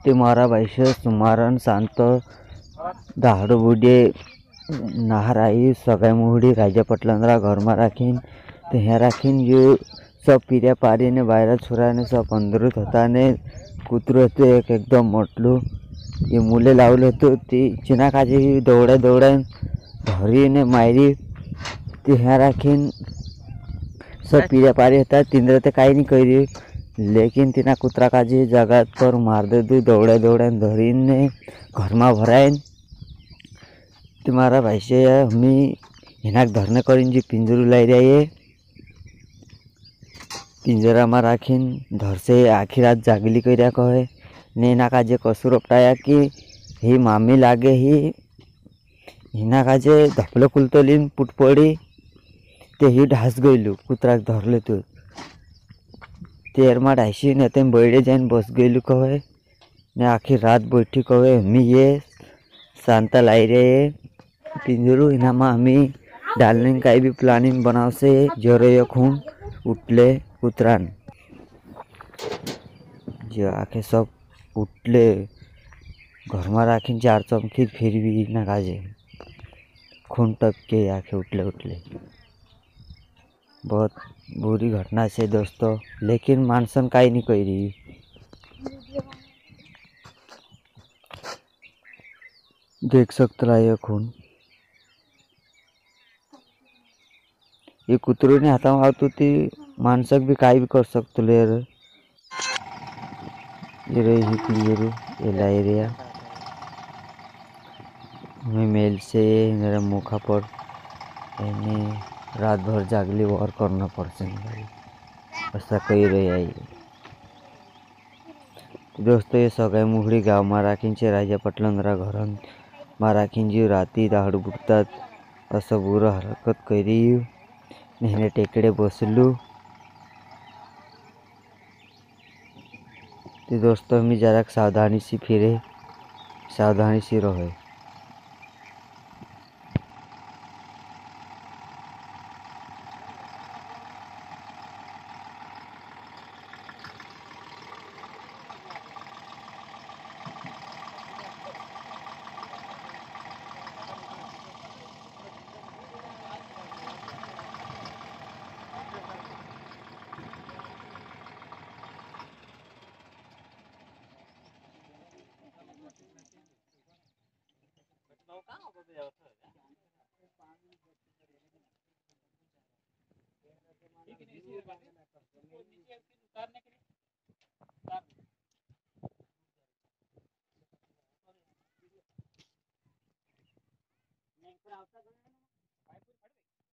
ते मारा भाईश सुमारन शांत दहाड़ बुढ़े नहराई सगाई मुहड़ी राजा पटलंद्रा घर में राखीन तो यहाँ राखीन जो सब पीरिया पारी ने बायरा छोरा ने सब अंदर होता ने कूतरू एक एकदम मोटलू ये मूले लावल ती चिना काजी दौड़ा दौड़ा धरी ने मारी ते यहाँ राखीन सब पीरिया पारी होता तिंद्र ते काई नहीं करी लेकिन तिना कुतरा काजी जगह पर मार दे दू दौड़ा दौड़ा धरी ने घर में भराइन तुम्हारा भाई से हमें हिनाक धरने करीन जी पिंजरू लाई रही है पिंजरा में राखीन धर से आखी रात जागली कर कहे ने ना काजे कसुर अपटाया कि ही मामी लागे ही हिना काजे धपलो कुलतलीन पुट पड़ी ते ही ढास गईलू कुतरा धरले तो तेर में ढाईसी ने ते बैठे जाइन बस गईलू कहे ने आखी रात बैठी कहे हमें ये शांता लाई रहे पिंजरू हिना में हमें डालने का भी प्लानिंग बनाव से जरे खून उठले कुतरान जो आखे सब उठले घर में राखी चार चमकी फिर भी ना काजे खून टपके आखे उठले उठले बहुत बुरी घटना से दोस्तों लेकिन मानसन काई नहीं कह रही देख सकते ये खून ये कुतरू ने हाथा में आवत थी मानसक भी काई भी कर सकते ले ये रही ही क्लियर ये एरिया मैं मेल से मेरा मुखा पर रात भर जागली और करना पड़से ऐसा कही रही आई दोस्तों ये सगाई मुहड़ी गाँव में राखींचे राजा पटलंद्रा घर में राखींजी राती दाहड़ बुडतात असं बुरा हरकत करी नेहने टेकडे बसलू तो दोस्तों हमें जरा सावधानी सी फिरे सावधानी सी रहे